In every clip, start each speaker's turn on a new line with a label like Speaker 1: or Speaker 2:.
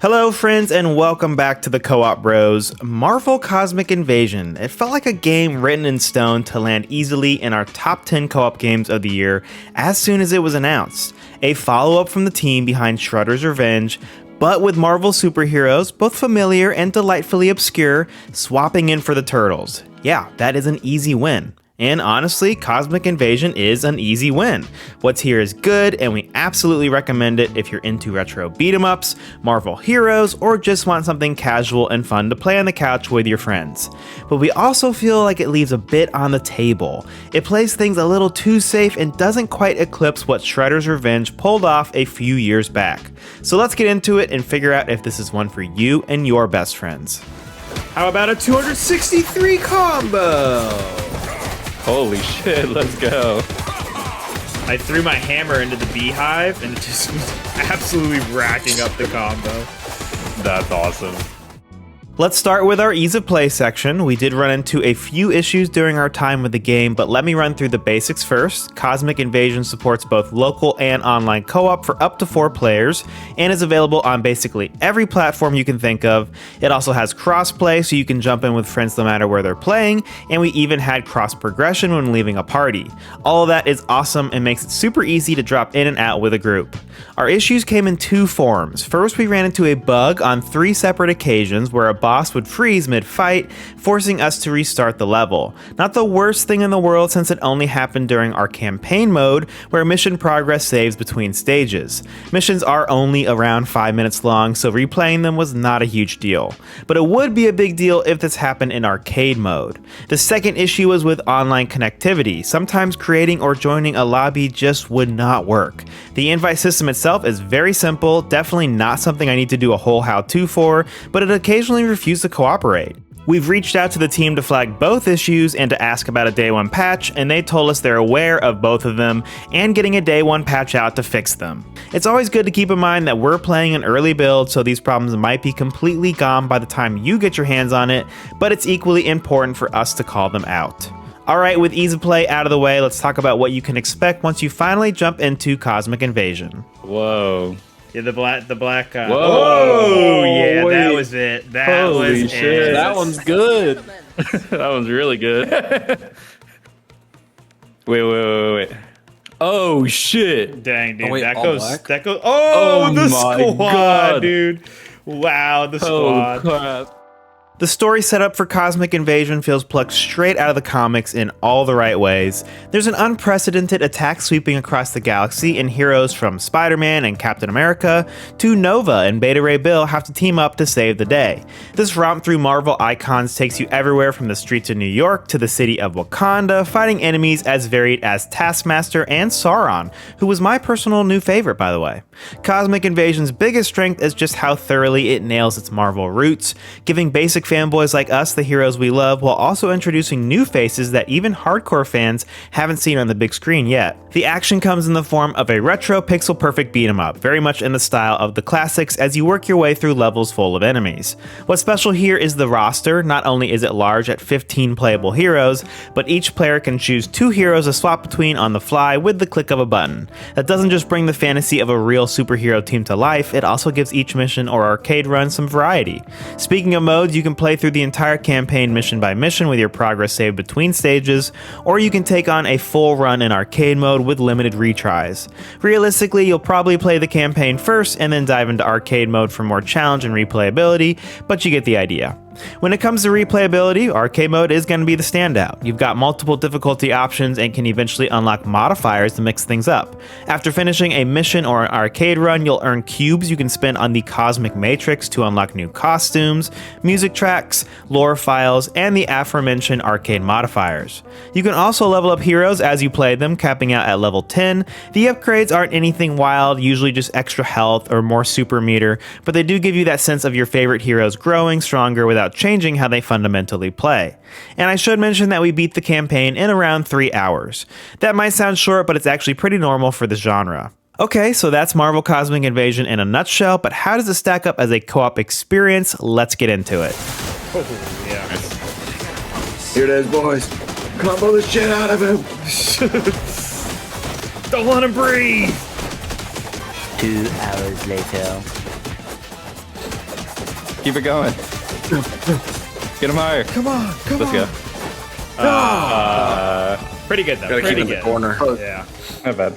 Speaker 1: Hello friends and welcome back to the Co-op Bros. Marvel Cosmic Invasion. It felt like a game written in stone to land easily in our top 10 co-op games of the year as soon as it was announced. A follow-up from the team behind Shredder's Revenge, but with Marvel superheroes, both familiar and delightfully obscure, swapping in for the Turtles. Yeah, that is an easy win. And honestly, Cosmic Invasion is an easy win. What's here is good, and we absolutely recommend it if you're into retro beat-em-ups, Marvel heroes, or just want something casual and fun to play on the couch with your friends. But we also feel like it leaves a bit on the table. It plays things a little too safe and doesn't quite eclipse what Shredder's Revenge pulled off a few years back. So let's get into it and figure out if this is one for you and your best friends. How about a 263 combo?
Speaker 2: Holy shit, let's go.
Speaker 1: I threw my hammer into the beehive and it just was absolutely racking up the combo.
Speaker 2: That's awesome.
Speaker 1: Let's start with our ease of play section. We did run into a few issues during our time with the game, but let me run through the basics first. Cosmic Invasion supports both local and online co-op for up to 4 players, and is available on basically every platform you can think of. It also has cross-play, so you can jump in with friends no matter where they're playing, and we even had cross-progression when leaving a party. All of that is awesome and makes it super easy to drop in and out with a group. Our issues came in 2 forms. First, we ran into a bug on 3 separate occasions where a boss would freeze mid-fight, forcing us to restart the level. Not the worst thing in the world since it only happened during our campaign mode, where mission progress saves between stages. Missions are only around 5 minutes long, so replaying them was not a huge deal. But it would be a big deal if this happened in arcade mode. The second issue was with online connectivity. Sometimes creating or joining a lobby just would not work. The invite system itself is very simple, definitely not something I need to do a whole how-to for, but it occasionally refused to cooperate. We've reached out to the team to flag both issues and to ask about a day 1 patch, and they told us they're aware of both of them and getting a day 1 patch out to fix them. It's always good to keep in mind that we're playing an early build, so these problems might be completely gone by the time you get your hands on it, but it's equally important for us to call them out. Alright, with ease of play out of the way, let's talk about what you can expect once you finally jump into Cosmic Invasion.
Speaker 2: Whoa.
Speaker 1: Yeah, the black.
Speaker 2: Whoa!
Speaker 1: Oh, yeah,
Speaker 2: wait.
Speaker 1: That was it.
Speaker 2: Holy shit!
Speaker 1: It.
Speaker 2: That one's good. That one's really good. wait. Oh shit!
Speaker 1: Dang, dude,
Speaker 3: wait,
Speaker 1: that
Speaker 3: all
Speaker 1: goes.
Speaker 3: black?
Speaker 1: That goes. Oh, the
Speaker 2: my
Speaker 1: squad,
Speaker 2: God.
Speaker 1: dude! Wow, the
Speaker 2: Oh
Speaker 1: squad.
Speaker 2: crap!
Speaker 1: The story setup for Cosmic Invasion feels plucked straight out of the comics in all the right ways. There's an unprecedented attack sweeping across the galaxy, and heroes from Spider-Man and Captain America to Nova and Beta Ray Bill have to team up to save the day. This romp through Marvel icons takes you everywhere from the streets of New York to the city of Wakanda, fighting enemies as varied as Taskmaster and Sauron, who was my personal new favorite, by the way. Cosmic Invasion's biggest strength is just how thoroughly it nails its Marvel roots, giving basic fanboys like us the heroes we love while also introducing new faces that even hardcore fans haven't seen on the big screen yet. The action comes in the form of a retro pixel perfect beat 'em up, very much in the style of the classics as you work your way through levels full of enemies. What's special here is the roster. Not only is it large at 15 playable heroes, but each player can choose 2 heroes to swap between on the fly with the click of a button. That doesn't just bring the fantasy of a real superhero team to life, it also gives each mission or arcade run some variety. Speaking of modes, you can play through the entire campaign mission by mission with your progress saved between stages, or you can take on a full run in arcade mode with limited retries. Realistically, you'll probably play the campaign first and then dive into arcade mode for more challenge and replayability, but you get the idea. When it comes to replayability, arcade mode is going to be the standout. You've got multiple difficulty options and can eventually unlock modifiers to mix things up. After finishing a mission or an arcade run, you'll earn cubes you can spend on the Cosmic Matrix to unlock new costumes, music tracks, lore files, and the aforementioned arcade modifiers. You can also level up heroes as you play them, capping out at level 10. The upgrades aren't anything wild, usually just extra health or more super meter, but they do give you that sense of your favorite heroes growing stronger without changing how they fundamentally play. And I should mention that we beat the campaign in around 3 hours. That might sound short, but it's actually pretty normal for this genre. Okay, so that's Marvel Cosmic Invasion in a nutshell, but how does it stack up as a co-op experience? Let's get into it.
Speaker 3: Oh, yeah.
Speaker 4: Here it is, boys. Combo the shit out of him.
Speaker 1: Don't let him breathe!
Speaker 5: 2 hours later.
Speaker 2: Keep it going. Get him higher.
Speaker 1: Come on.
Speaker 2: Let's go.
Speaker 1: Pretty good though.
Speaker 4: Gotta keep
Speaker 1: Pretty
Speaker 4: in the
Speaker 1: good.
Speaker 4: corner.
Speaker 1: Yeah.
Speaker 2: Not bad.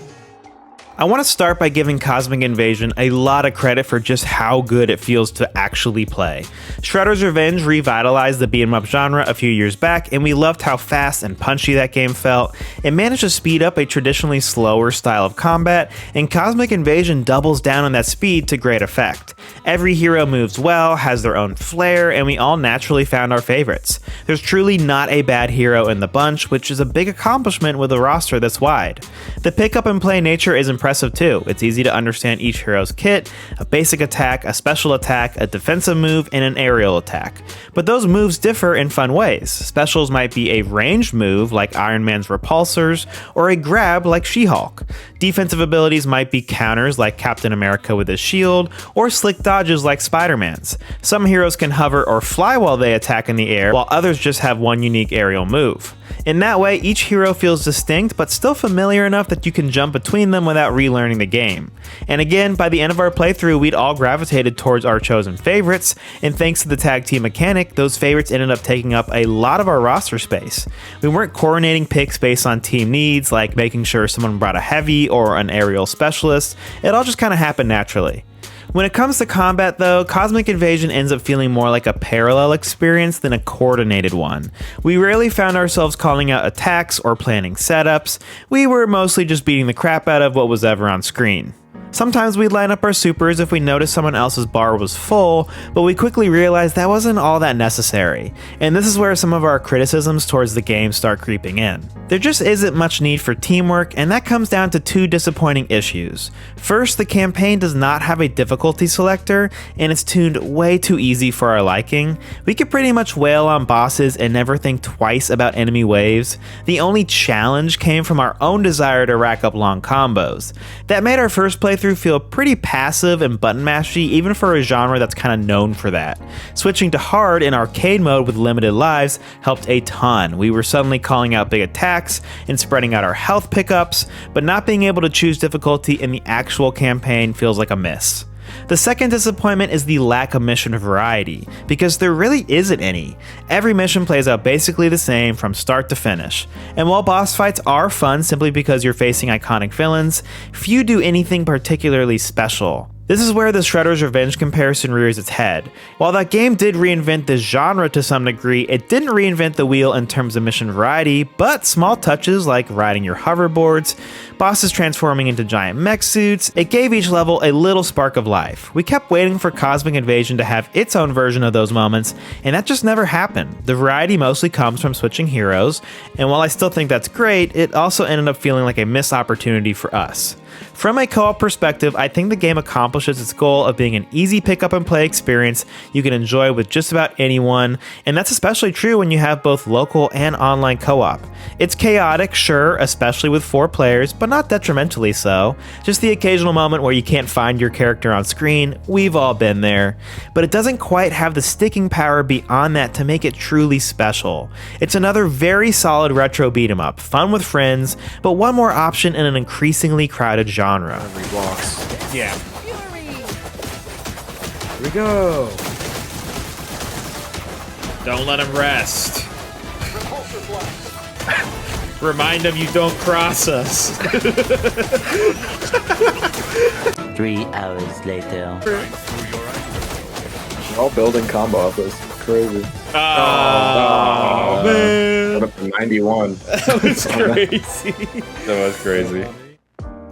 Speaker 1: I want to start by giving Cosmic Invasion a lot of credit for just how good it feels to actually play. Shredder's Revenge revitalized the beat-em-up genre a few years back, and we loved how fast and punchy that game felt. It managed to speed up a traditionally slower style of combat, and Cosmic Invasion doubles down on that speed to great effect. Every hero moves well, has their own flair, and we all naturally found our favorites. There's truly not a bad hero in the bunch, which is a big accomplishment with a roster this wide. The pick up and play nature is impressive too. It's easy to understand each hero's kit, a basic attack, a special attack, a defensive move, and an aerial attack. But those moves differ in fun ways. Specials might be a ranged move like Iron Man's repulsors, or a grab like She-Hulk. Defensive abilities might be counters like Captain America with his shield, or slick dodges like Spider-Man's. Some heroes can hover or fly while they attack in the air, while others just have one unique aerial move. In that way, each hero feels distinct but still familiar enough that you can jump between them without relearning the game. And again, by the end of our playthrough, we'd all gravitated towards our chosen favorites, and thanks to the tag team mechanic, those favorites ended up taking up a lot of our roster space. We weren't coordinating picks based on team needs, like making sure someone brought a heavy or an aerial specialist. It all just kind of happened naturally. When it comes to combat though, Cosmic Invasion ends up feeling more like a parallel experience than a coordinated one. We rarely found ourselves calling out attacks or planning setups. We were mostly just beating the crap out of what was ever on screen. Sometimes we'd line up our supers if we noticed someone else's bar was full, but we quickly realized that wasn't all that necessary. And this is where some of our criticisms towards the game start creeping in. There just isn't much need for teamwork, and that comes down to two disappointing issues. First, the campaign does not have a difficulty selector, and it's tuned way too easy for our liking. We could pretty much wail on bosses and never think twice about enemy waves. The only challenge came from our own desire to rack up long combos. That made our first playthrough feel pretty passive and button mashy, even for a genre that's kind of known for that. Switching to hard in arcade mode with limited lives helped a ton. We were suddenly calling out big attacks and spreading out our health pickups, but not being able to choose difficulty in the actual campaign feels like a miss. The second disappointment is the lack of mission variety, because there really isn't any. Every mission plays out basically the same from start to finish, and while boss fights are fun simply because you're facing iconic villains, few do anything particularly special. This is where the Shredder's Revenge comparison rears its head. While that game did reinvent this genre to some degree, it didn't reinvent the wheel in terms of mission variety, but small touches like riding your hoverboards, bosses transforming into giant mech suits, it gave each level a little spark of life. We kept waiting for Cosmic Invasion to have its own version of those moments, and that just never happened. The variety mostly comes from switching heroes, and while I still think that's great, it also ended up feeling like a missed opportunity for us. From a co-op perspective, I think the game accomplishes its goal of being an easy pick up and play experience you can enjoy with just about anyone, and that's especially true when you have both local and online co-op. It's chaotic, sure, especially with 4 players, but not detrimentally so. Just the occasional moment where you can't find your character on screen, we've all been there. But it doesn't quite have the sticking power beyond that to make it truly special. It's another very solid retro beat 'em up, fun with friends, but one more option in an increasingly crowded genre.
Speaker 4: Every walks.
Speaker 1: Yeah.
Speaker 4: Here we go.
Speaker 1: Don't let him rest. Remind him you don't cross us.
Speaker 3: 3 hours later.
Speaker 4: We're all building combo off this. Crazy.
Speaker 1: Oh, man.
Speaker 4: Put up to 91.
Speaker 1: That was crazy.
Speaker 2: That was crazy.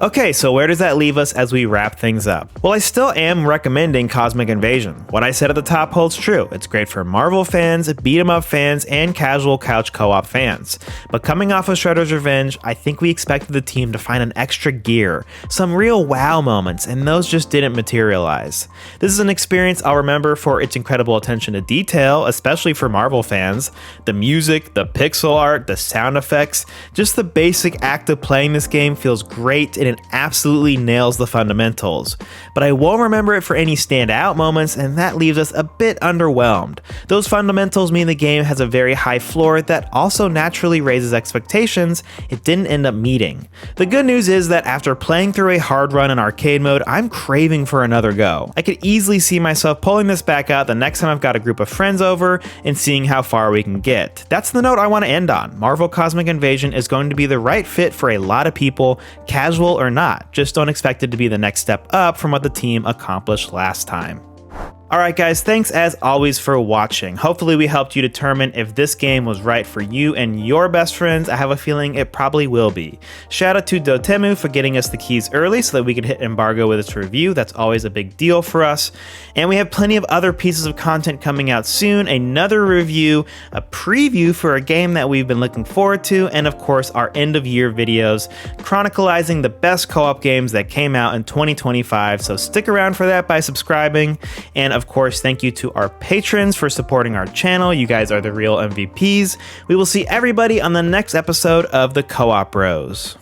Speaker 1: Okay, so where does that leave us as we wrap things up? Well, I still am recommending Cosmic Invasion. What I said at the top holds true. It's great for Marvel fans, beat 'em up fans, and casual couch co-op fans. But coming off of Shredder's Revenge, I think we expected the team to find an extra gear, some real wow moments, and those just didn't materialize. This is an experience I'll remember for its incredible attention to detail, especially for Marvel fans. The music, the pixel art, the sound effects, just the basic act of playing this game feels great and and absolutely nails the fundamentals. But I won't remember it for any standout moments, and that leaves us a bit underwhelmed. Those fundamentals mean the game has a very high floor that also naturally raises expectations it didn't end up meeting. The good news is that after playing through a hard run in arcade mode, I'm craving for another go. I could easily see myself pulling this back out the next time I've got a group of friends over and seeing how far we can get. That's the note I want to end on. Marvel Cosmic Invasion is going to be the right fit for a lot of people, casual or not. Just don't expect it to be the next step up from what the team accomplished last time. Alright guys, thanks as always for watching. Hopefully we helped you determine if this game was right for you and your best friends. I have a feeling it probably will be. Shout out to Dotemu for getting us the keys early so that we could hit embargo with its review. That's always a big deal for us. And we have plenty of other pieces of content coming out soon. Another review, a preview for a game that we've been looking forward to, and of course our end of year videos chronicalizing the best co-op games that came out in 2025. So stick around for that by subscribing. And of course, thank you to our patrons for supporting our channel. You guys are the real MVPs. We will see everybody on the next episode of the Co-op Bros.